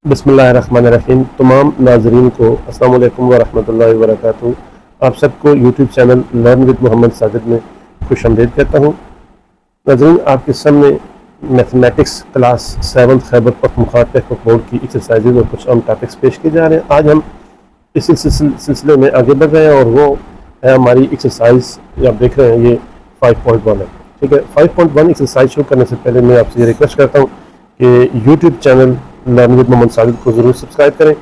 बिस्मिल्लाहिर्रहमानिर्रहीम। तमाम नाजरीन को अस्सलाम वालेकुम व रहमतुल्लाहि व बरकातुहू। आप सबको YouTube channel learn with Mohammad Sajid में खुशामदीद कहता हूँ। नाजरीन, आपके सामने mathematics class 7 Khyber Pakhtunkhwa technical board की एक्सरसाइजेज और कुछ अहम टॉपिक्स पेश किए जा रहे हैं। आज हम इस सिलसिले में आगे बढ़ रहे हैं और वो है हमारी एक्सरसाइज आप देख रहे हैं, ये 5.1 है। ठीक है, 5.1 एक्सरसाइज शुरू करने से पहले मैं आपसे ये रिक्वेस्ट करता हूँ कि YouTube channel learn with Mohammad Sajid को ज़रूर सब्सक्राइब करें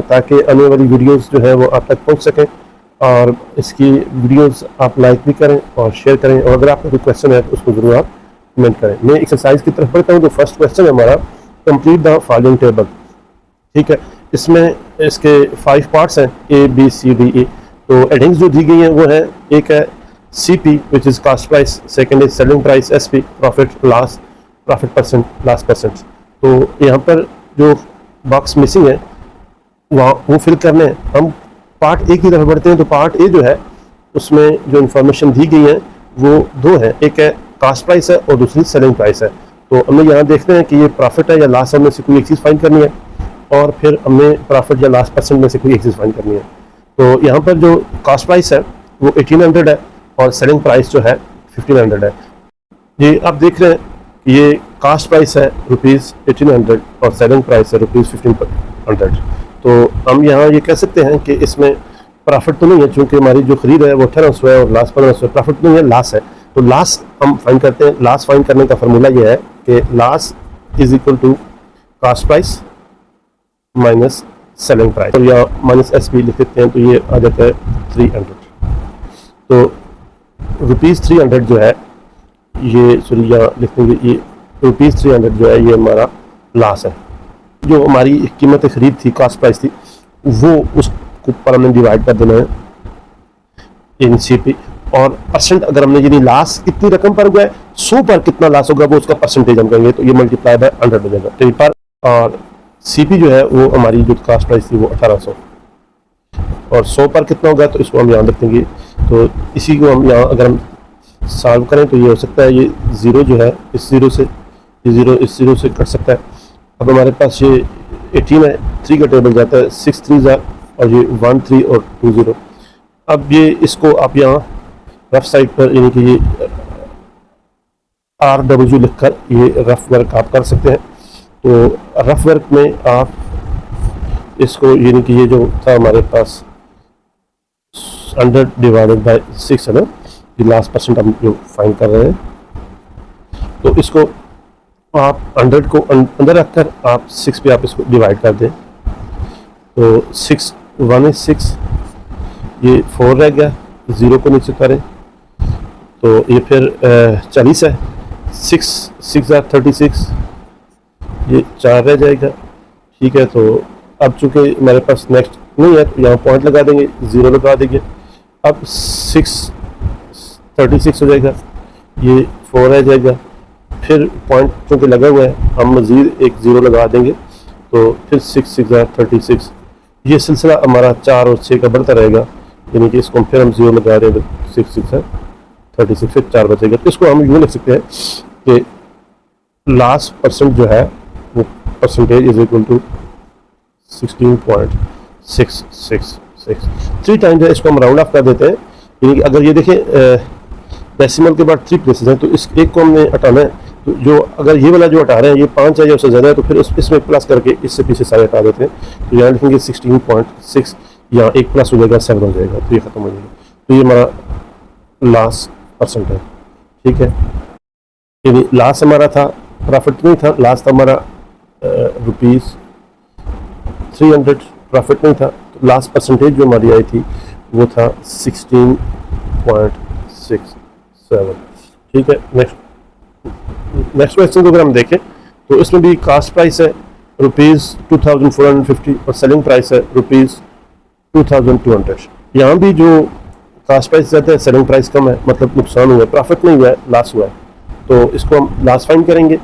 ताकि आने वाली वीडियोस जो है वो आप तक पहुंच सकें, और इसकी वीडियोस आप लाइक भी करें और शेयर करें, और अगर आपका कोई क्वेश्चन है तो उसको ज़रूर आप कमेंट करें। मैं एक्सरसाइज की तरफ बढ़ता हूँ। तो फर्स्ट क्वेश्चन है हमारा, कंप्लीट द फॉलोइंग टेबल। ठीक है, इसमें इसके 5 पार्ट्स हैं, A B C D E. तो हेडिंग्स जो दी गई हैं वो है, एक है CP which is cost price, second is selling price, SP profit loss, profit percent, loss percent. तो यहाँ पर जो बॉक्स मिसिंग है वो फिल करने हैं। हम पार्ट ए की तरफ बढ़ते हैं। तो पार्ट ए जो है उसमें जो इन्फॉर्मेशन दी गई है वो दो है, एक है कॉस्ट प्राइस है और दूसरी सेलिंग प्राइस है। तो हमें यहाँ देखते हैं कि ये प्रॉफिट है या लॉस है, में से कोई एक चीज़ फाइंड करनी है, और फिर हमें प्रॉफिट या लॉस परसेंट में से कोई एक चीज़ फाइंड करनी है। तो यहाँ पर जो कॉस्ट प्राइस है वो 1800 है और सेलिंग प्राइस जो है 1500 है। ये आप देख रहे हैं, ये कास्ट प्राइस है ₹1800 और सेलिंग प्राइस है ₹1500। तो हम यहाँ ये कह सकते हैं कि इसमें प्रॉफिट तो नहीं है, चूँकि हमारी जो खरीद है वो 1800 है और लास्ट 1500 है। प्रॉफिट नहीं है, लॉस है। तो लॉस हम फाइंड करते हैं। लॉस फाइंड करने का फार्मूला ये है कि loss is equal to cost price minus selling price, और या माइनस SP लिख देते हैं। तो ये आ जाता है 300। तो ₹300 जो है ये, सॉरी यहाँ लिख देंगे, ये ₹300 जो है ये हमारा लॉस है। जो हमारी कीमत खरीद थी, कास्ट प्राइस थी, वो उसको पर हमने डिवाइड कर देना है इन CP, और परसेंट अगर हमने यानी लॉस कितनी रकम पर हुआ है, 100 पर कितना लॉस होगा वो उसका परसेंटेज हम कहेंगे। तो ये मल्टीप्लाई बाय 100 हो जाएगा। तो पर और CP जो है वो हमारी जो कास्ट प्राइस थी वो 1800, और 100 पर कितना होगा तो इसको हम यहाँ रख देंगे। तो इसी को हम यहाँ अगर हम सॉल्व करें तो ये हो सकता है, ये 0 जो है इस 0 से, ये 0 इस 0 से कट सकता है। अब हमारे पास ये 18 है, 3 का टेबल जाता है, 6 3 और ये 1 3 और 2 0। अब ये इसको आप यहाँ रफ साइड पर यानी कि ये RW लिखकर ये रफ वर्क आप कर सकते हैं। तो रफ वर्क में आप इसको यानी कि ये जो था हमारे पास 100 डिवाइडेड बाय 6 है ना, लास्ट परसेंट हम जो फाइंड कर रहे हैं। तो इसको आप 100 को अंदर रखकर आप 6 पे आप इसको डिवाइड कर दें। तो 6 1 is 6, ये 4 रह गया, 0 को नीचे करें तो ये फिर 40 है, 6 6 are 36, ये 4 रह जाएगा। ठीक है, तो अब चूँकि हमारे पास नेक्स्ट नहीं है तो यहाँ पॉइंट लगा देंगे, 0 लगा देंगे। अब 6 36 हो जाएगा, ये 4 रह जाएगा, फिर पॉइंट चूँकि लगा हुआ है हम मज़ीद एक 0 लगा देंगे। तो फिर 6 6 are 36, ये सिलसिला हमारा 4 और 6 का बढ़ता रहेगा, यानी कि इसको फिर हम 0 लगा देंगे, 6 6 है 36, फिर 4 बचेगा। तो इसको हम यूँ लिख सकते हैं कि लास्ट परसेंट जो है वो percentage is equal to 16.666। 3 times है, इसको हम राउंड ऑफ कर देते हैं। यानी कि अगर ये देखें डेसिमल के बाद 3 प्लेसेस हैं, तो इस एक को हमने हटाना है। तो जो अगर ये वाला जो हटा रहे हैं ये 5 है या उससे ज़्यादा है, तो फिर इसमें प्लस करके इससे पीछे सारे हटा देते हैं। तो यहाँ लिखेंगे 16.6, यहाँ एक प्लस हो जाएगा 7 हो जाएगा, तो ये ख़त्म हो जाएगा। तो ये हमारा लास्ट परसेंट है। ठीक है, यानी लास्ट हमारा था, प्रॉफिट नहीं था, लास्ट था हमारा ₹300, प्रॉफिट नहीं था। तो लास्ट परसेंटेज जो हमारी आई थी वो था 16.67। ठीक है, नेक्स्ट क्वेश्चन को अगर हम देखें तो इसमें भी कास्ट प्राइस है ₹2450 और सेलिंग प्राइस है ₹2200। यहाँ भी जो कास्ट प्राइस ज़्यादा है, सेलिंग प्राइस कम है, मतलब नुकसान हुआ है, प्रॉफिट नहीं हुआ है, लॉस हुआ है। तो इसको हम लॉस फाइंड करेंगे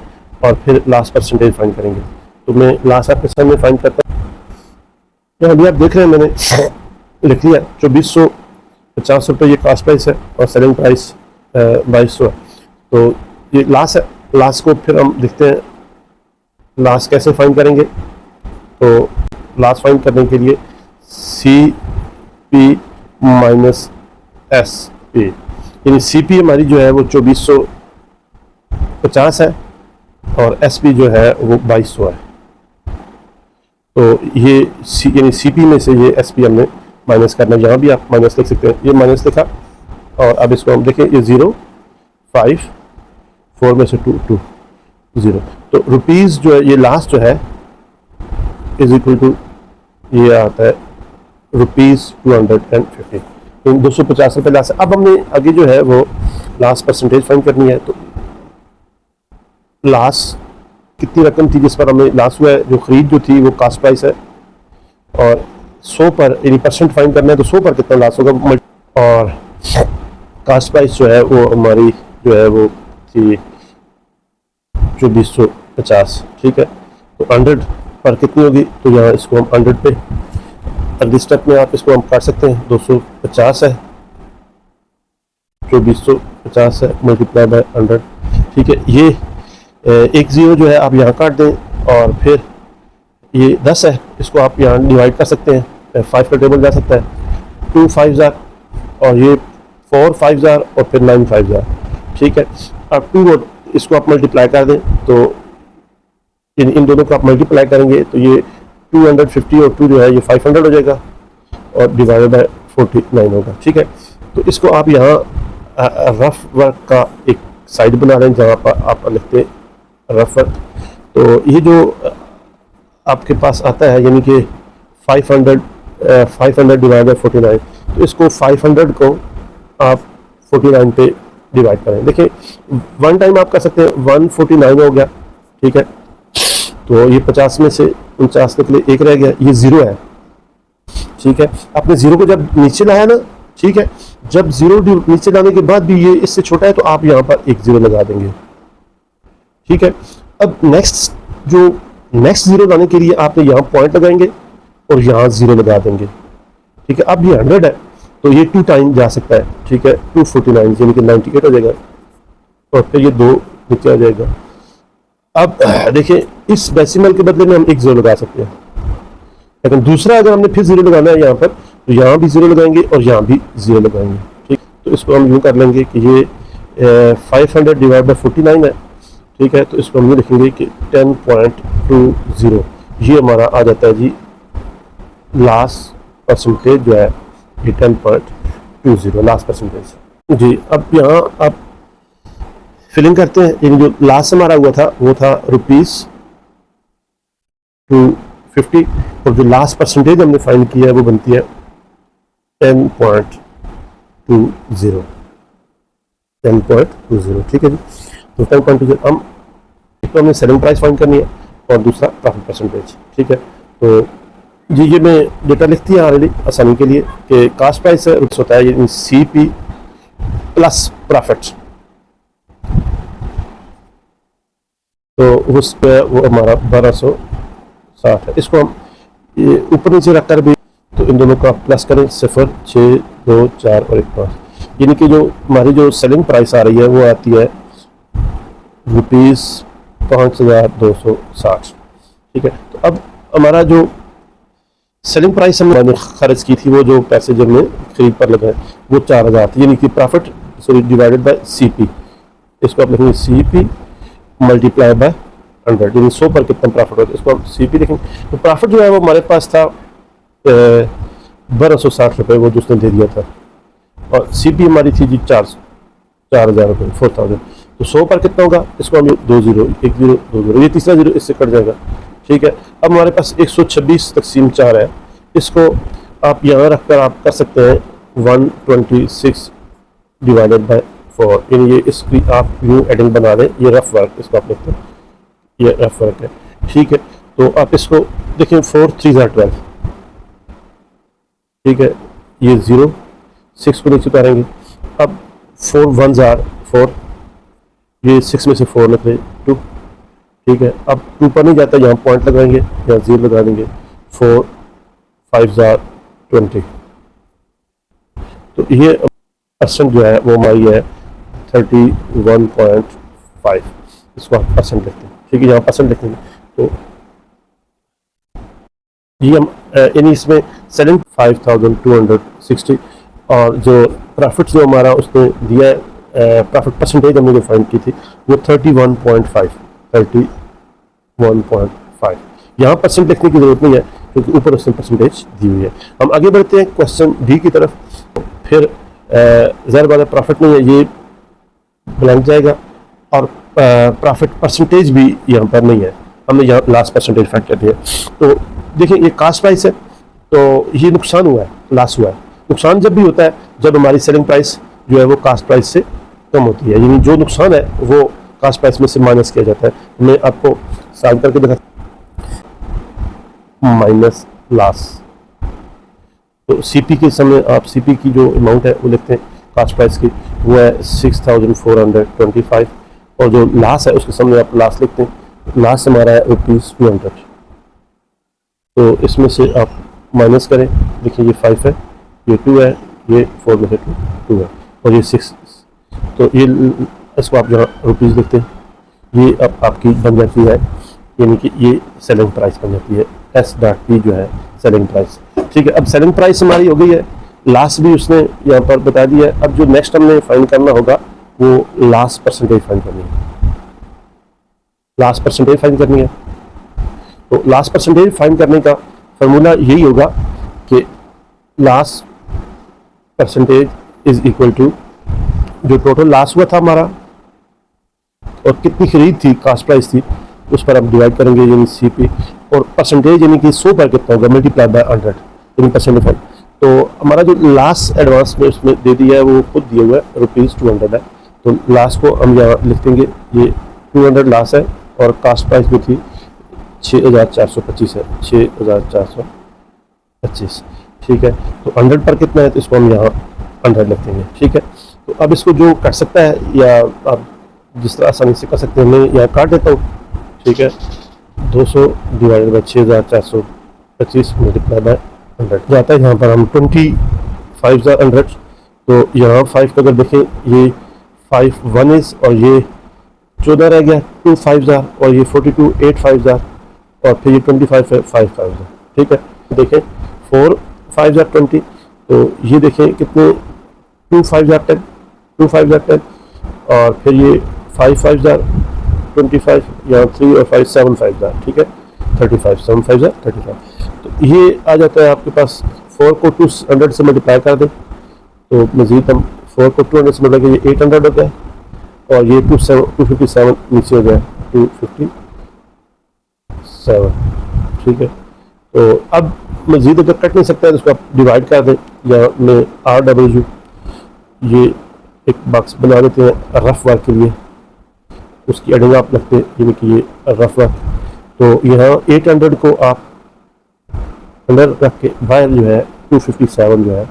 और फिर लास्ट परसेंटेज फाइंड करेंगे। तो मैं लास्ट आपके सामने फाइंड करता हूँ। यहाँ भी आप देख रहे हैं मैंने लिख लिया 2450 रुपये ये कास्ट प्राइस है और सेलिंग प्राइस 2200 है। तो ये लास्ट है, लास्ट को फिर हम देखते हैं लास्ट कैसे फाइंड करेंगे। तो लास्ट फाइंड करने के लिए C P minus S P, यानी सी पी हमारी जो है वो 2450 है और एस पी जो है वो 2200 है। तो ये यानी सी पी में से ये एस पी हमने माइनस करना है, यहाँ भी आप माइनस लिख सकते हैं, ये माइनस लिखा। और अब इसको हम देखें, ये 0 5 4 में से 2 2 0, तो रुपीज़ जो है ये लास्ट जो है इज इक्वल टू ये आता है ₹250, 250 रुपये लास्ट। अब हमने आगे जो है वो लास्ट परसेंटेज फाइंड करनी है। तो लास्ट कितनी रकम थी जिस पर हमें लास्ट हुआ है, जो खरीद जो थी वो कास्ट प्राइस है, और 100 पर यानी परसेंट फाइंड करना है तो 100 पर कितना लास्ट होगा, और कास्ट प्राइस जो है वो हमारी जो है वो थी 2450। ठीक है, तो 100 पर कितनी होगी, तो यहाँ इसको हम 100 पे अगली स्टेप में आप इसको हम काट सकते हैं, 250 है, 2450 है मल्टीप्लाई बाय 100। ठीक है, ये एक ज़ीरो जो है आप यहाँ काट दें, और फिर ये 10 है, इसको आप यहाँ डिवाइड कर सकते हैं, 5 का टेबल जा सकता है, 2 5 और ये 4 5 और फिर 9 5। ठीक है, अब 2 और इसको आप मल्टीप्लाई कर दें, तो इन दोनों को आप मल्टीप्लाई करेंगे तो ये 250 और 2 जो है ये 500 हो जाएगा, और डिवाइडेड बाय 49 होगा। ठीक है, तो इसको आप यहाँ रफ वर्क का एक साइड बना लें जहाँ पर आप लिखते हैं रफ वर्क। तो ये जो आपके पास आता है यानी कि 500 डिवाइड बाय 49, तो इसको 500 को आप 49 पे डिवाइड करें। देखिए वन टाइम आप कर सकते हैं, 149 हो गया। ठीक है, तो ये 50 में से 49 के लिए एक रह गया, ये 0 है। ठीक है, आपने 0 को जब नीचे लाया ना, ठीक है, जब 0 नीचे लाने के बाद भी ये इससे छोटा है तो आप यहाँ पर एक 0 लगा देंगे। ठीक है, अब नेक्स्ट 0 लाने के लिए आपने यहाँ पॉइंट लगाएंगे और यहाँ 0 लगा देंगे। ठीक है, अब ये 100 है तो ये 2 टाइम जा सकता है। ठीक है, 249 यानी कि 98 हो जाएगा, और फिर ये 2 नीचे आ जाएगा। अब देखिए इस डेसिमल के बदले में हम एक 0 लगा सकते हैं, लेकिन दूसरा अगर हमने फिर 0 लगाना है यहाँ पर, तो यहाँ भी 0 लगाएंगे और यहाँ भी 0 लगाएंगे। ठीक, तो इसको हम यूँ कर लेंगे कि ये 500 डिवाइड बाई 49 है। ठीक है, तो इसको हम ये लिखेंगे कि 10.20, ये हमारा आ जाता है जी लास्ट परसेंटेज जो है ये 10.20 लास्ट परसेंटेज जी। अब यहाँ आप फिलिंग करते हैं, यानी जो लास्ट हमारा हुआ था वो था ₹250, और जो लास्ट परसेंटेज हमने फाइंड किया है वो बनती है 10.20। ठीक है जी, तो 10.20 हम एक हमने सेलिंग प्राइस फाइंड करनी है और दूसरा प्रॉफिट परसेंटेज। ठीक है, तो ये मैं डेटा लिखती है ऑलरेडी आसानी के लिए कि कास्ट प्राइस होता है यानी CP प्लस प्रॉफिट, तो उस पर वो हमारा 1260 है। इसको हम ये ऊपर नीचे रख कर भी, तो इन दोनों का प्लस करें 0 6 2 4 और 1 5, यानी कि जो हमारी जो सेलिंग प्राइस आ रही है वो आती है ₹5260। ठीक है, तो अब हमारा जो सेलिंग प्राइस हमने खर्च की थी, वो जो पैसे जो हमने खरीद पर लगाए वो 4000 थी, यानी कि प्रॉफिट डिवाइडेड बाय CP। इसको आप लिखेंगे CP मल्टीप्लाई बाय 100, यानी 100 पर कितना प्रॉफिट होता है, इसको हम CP लिखेंगे। तो प्रॉफिट जो है वो हमारे पास था 1260 रुपये, वो जो उसने दे दिया था, और CP हमारी थी जी 4000 रुपये, 4000। तो 100 पर कितना होगा, इसको हम 2 0 1 0 2 0, ये तीसरा 0 इससे कट जाएगा। ठीक है, अब हमारे पास 126 तकसीम 4 है, इसको आप यहाँ रखकर आप कर सकते हैं 126 डिवाइडेड बाय 4, यानी ये इसकी आप न्यू एडिंग बना दें, ये रफ वर्क इसको आप लिखते हैं, ये रफ वर्क है। ठीक है, तो आप इसको देखें 4 3 12। ठीक है, ये 0 6 को नीचे उतारेंगे, अब 4 1 4, ये 6 में से 4 लिख रहे 2। ठीक है, अब 2 पर नहीं जाता, यहाँ पॉइंट लगाएंगे, यहाँ 0 लगा देंगे, 4 5 20। तो ये परसेंट जो है वो हमारी है 31.5, इसको आप परसेंट लिखते हैं। ठीक है, यहाँ परसेंट लिखेंगे तो जी हम यानी इसमें सेलिंग 5260 और जो प्रॉफिट जो हमारा उसने दिया है, प्रॉफिट परसेंटेज हमने जो फाइंड की थी वो 31.5 यहाँ परसेंट लिखने की जरूरत नहीं है क्योंकि ऊपर उसने परसेंटेज दी हुई है। हम आगे बढ़ते हैं क्वेश्चन डी की तरफ। फिर ज़ाहिर बात है प्रॉफिट नहीं है, ये ब्लैंक जाएगा और प्रॉफिट परसेंटेज भी यहाँ पर नहीं है, हमने यहाँ लास्ट परसेंटेज फाइंड कर दिया। तो देखिए ये कास्ट प्राइस है, तो ये नुकसान हुआ है, लॉस हुआ है। नुकसान जब भी होता है जब हमारी सेलिंग प्राइस जो है वो कास्ट प्राइस से कम होती है, यानी जो नुकसान है वो कास्ट प्राइस में से माइनस किया जाता है। मैं आपको सॉल्व करके दिखा, माइनस लॉस। तो सीपी के समय आप सीपी की जो अमाउंट है वो लिखते हैं कास्ट प्राइस की, वो है 6425 और जो लॉस है उसके सामने आप लॉस लिखते हैं, लॉस हमारा है ₹200। तो इसमें से आप माइनस करें, देखिए ये 5 है, ये 2 है, ये 4 में से 2 है और ये 6, तो ये इसको आप जहाँ रुपीज़ लिखते हैं ये अब आपकी बन जाती है, यानी कि ये सेलिंग प्राइस बन जाती है, S.P जो है सेलिंग प्राइस। ठीक है, अब सेलिंग प्राइस हमारी हो गई है, लास्ट भी उसने यहाँ पर बता दिया है। अब जो नेक्स्ट हमने फाइंड करना होगा वो लास्ट परसेंटेज फाइंड करनी है, लास्ट परसेंटेज फाइंड करनी है। तो लास्ट परसेंटेज फाइंड करने का फॉर्मूला यही होगा कि loss percentage is equal to जो टोटल लॉस हुआ था हमारा और कितनी खरीद थी, कास्ट प्राइस थी, उस पर हम डिवाइड करेंगे यानी सीपी, और परसेंटेज यानी कि 100 पर कितना होगा मल्टीप्लाई बाय 100 यानी %। तो हमारा जो लास्ट एडवांस में उसमें दे दिया है वो खुद दिया हुआ है ₹200 है, तो लास्ट को हम यहाँ लिख देंगे, ये 200 लास्ट है और कास्ट प्राइस भी थी 6425 है, 6425। ठीक है, तो 100 पर कितना है तो इसको हम यहाँ 100 लिख देंगे। ठीक है, तो अब इसको जो कर सकता है या आप जिस तरह आसानी से कर सकते हैं, मैं यहाँ काट देता हूँ। ठीक है, 200 डिवाइडेड बाई 6425 मल्टीप्लाई बाय 100 जाता है। यहाँ पर हम 25,100, तो यहाँ 5 का अगर देखें ये 5 1 इज और ये 14 रह गया, 2 5 और ये 42 8 5 और फिर ये 25 है 5 5। ठीक है, देखें 4 5 20, तो ये देखें कितने 2 5 10 2 5 10 और फिर ये 5 5 25, यहाँ 3 और 5 7 5। ठीक है, 35 7 5 35। तो ये आ जाता है आपके पास। 4 को 200 से मल्टीप्लाई कर दें तो मजीद हम 4 को 200 से मल्टीप्लाई ये 800 हो गया और ये 257 नीचे हो गया 257। ठीक है, तो अब मजीद अगर कट नहीं सकता है तो उसको आप डिवाइड कर दें, या में RW ये एक बॉक्स बना देते हैं रफ वर्क के लिए, उसकी एडिंग आप लगते हैं यानी कि ये रफ वर्क। तो यहाँ 800 को आप अंदर रख के बाहर जो है 257 जो है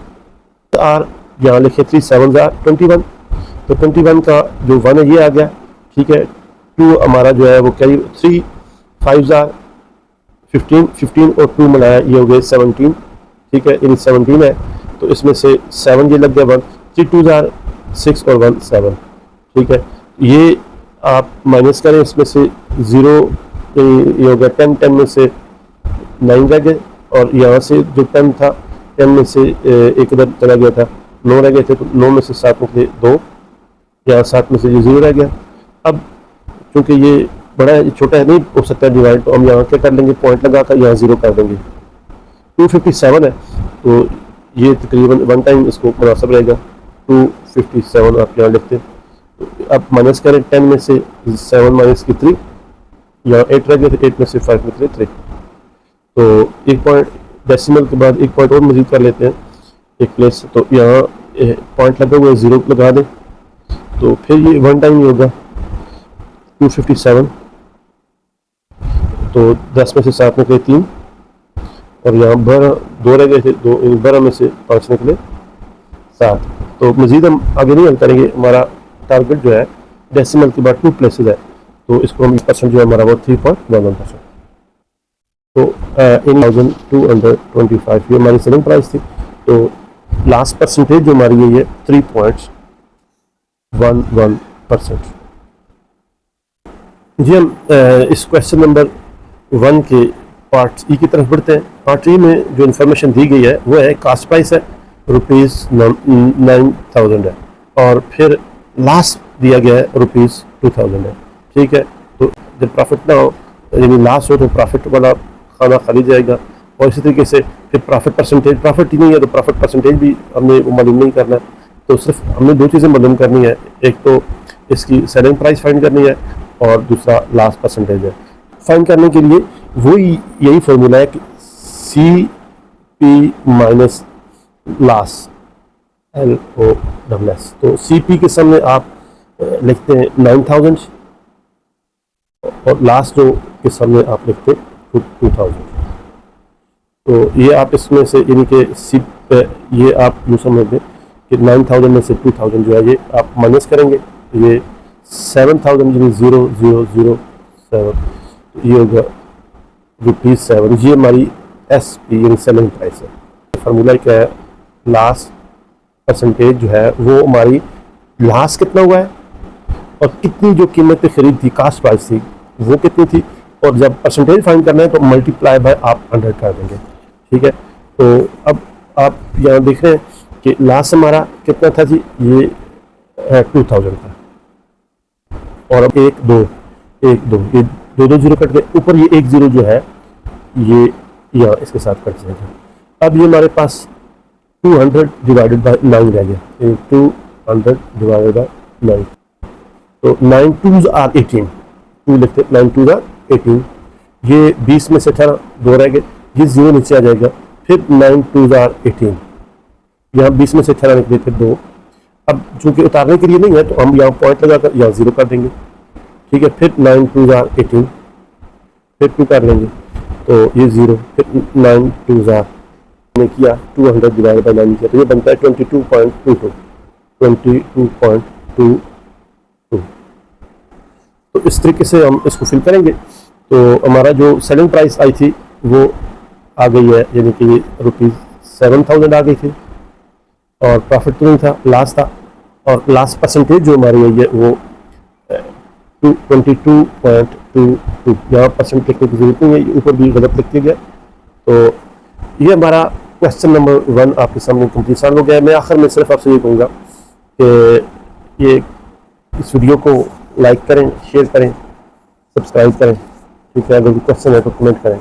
R यहाँ लिखे 3 7 21, तो 21 का जो 1 है ये आ गया। ठीक है, 2 हमारा जो है वो करीब 3 5 15 और 2 मिलाया ये हो गए 17। ठीक है, यानी 17 है, तो इसमें से 7 ये लग गया 1, 3 2 6 और 1 7। ठीक है, ये आप माइनस करें, इसमें से 0 ये हो गया 10 10 में से 9 रह गए और यहाँ से जो 10 था 10 में से एक इधर चला गया था, 9 रह गए थे, तो 9 में से 7 निकले 2, यहाँ 7 में से ये 0 रह गया। अब क्योंकि ये बड़ा है, छोटा है, नहीं हो सकता डिवाइड, तो हम यहाँ क्या कर लेंगे, पॉइंट लगा कर यहाँ 0 कर देंगे। 257 है, तो ये तकरीबन 1 टाइम इसको मुनासिब रहेगा। 257 आप यहाँ लिखते हैं, तो आप माइनस करें 10 में से 7 माइनस की 3, यहाँ 8 रह गए थे, 8 में से 5 निकले 3। तो एक पॉइंट डेसिमल के बाद एक पॉइंट और मजीद कर लेते हैं एक प्लेस, तो यहाँ पॉइंट लगा हुआ है 0 लगा दें, तो फिर ये 1 टाइम ही होगा 257, तो 10 में से 7 निकले 3 और यहाँ 2 रह गए थे, 12 में से 5 निकले 7। तो मजीद हम आगे नहीं हल करेंगे, हमारा टारगेट जो है डेसिमल के बाद 2 प्लेसेस है, तो इसको हम परसेंट जो है हमारा वो 3.11%। तो 1225 ये हमारी सेलिंग प्राइस थी, तो लास्ट परसेंटेज जो हमारी है ये 3.11%। जी हम इस क्वेश्चन नंबर 1 के पार्ट ई की तरफ बढ़ते हैं। पार्ट ए में जो इन्फॉर्मेशन दी गई है वो है कास्ट प्राइस है ₹9,000 है, और फिर लास्ट दिया गया है ₹2,000 है। ठीक है, तो जब प्रॉफिट ना हो यानी लास्ट हो तो प्रॉफिट वाला खाना खाली जाएगा, और इसी तरीके से फिर प्रॉफिट परसेंटेज, प्रॉफिट ही नहीं है तो प्रॉफिट परसेंटेज भी हमने वो मालूम नहीं करना है। तो सिर्फ हमने दो चीज़ें मालूम करनी है, एक तो इसकी सेलिंग प्राइस फाइंड करनी है और दूसरा लास्ट परसेंटेज है। फाइंड करने के लिए वही यही फॉर्मूला है कि CP माइनस लास्ट LOSS। तो CP के सामने आप लिखते हैं 9,000 और लास्ट रो के सामने आप लिखते हैं 2,000। तो ये आप इसमें से यानी कि ये आप यूँ समझ लें कि 9,000 में से 2,000 जो है ये आप माइनस करेंगे, ये 7,000 यानी 0,007, ये होगा ₹7। ये हमारी SP यानी सेलिंग प्राइस है। फार्मूला क्या है, लास्ट परसेंटेज जो है वो हमारी लास्ट कितना हुआ है और कितनी जो कीमत पे खरीद थी, कास्ट प्राइस थी, वो कितनी थी, और जब परसेंटेज फाइंड करना है तो मल्टीप्लाई बाय आप 100 कर देंगे। ठीक है, तो अब आप यहाँ देख रहे हैं कि लास्ट हमारा कितना था जी, ये है 2,000 का, और अब 1 2 ये दो जीरो कट गए, ऊपर ये 1 0 जो है ये यहाँ इसके साथ कट जाएगा। अब ये हमारे पास 200 डिवाइडेड बाय 9 रह गया, 200 डिवाइडेड बाय 9, तो 9 2s are 18, 2 लिखते 9 2s are 18, ये 20 में से 18 2 रह गए, ये 0 नीचे आ जाएगा, फिर 9 2s are 18, यहाँ 20 में से 18 निकले फिर 2। अब चूंकि उतारने के लिए नहीं है तो हम यहाँ पॉइंट लगाकर यहाँ 0 कर देंगे। ठीक है, फिर 9 2s are 18, फिर 2 कर लेंगे तो ये 0, फिर 9 2s are ने किया 200 डिवाइड बाई 9 किया तो ये बनता है 22.22, 22.22। तो इस तरीके से हम इसको फिल करेंगे तो हमारा जो सेलिंग प्राइस आई थी वो आ गई है, यानी कि ₹7,000 आ गई थी, और प्रॉफिट तो नहीं था, लास्ट था, और लास्ट परसेंटेज जो हमारी आई है वो 22.22। यहाँ परसेंट लिखने की जरूरत नहीं है, ऊपर भी गलत लिख दिया गया। तो ये हमारा क्वेश्चन नंबर 1 आपके सामने कंप्लीट हो गया है। मैं आखिर में सिर्फ आपसे ये कहूँगा कि ये इस वीडियो को लाइक करें, शेयर करें, सब्सक्राइब करें। ठीक है, अगर कोई क्वेश्चन है तो कमेंट करें।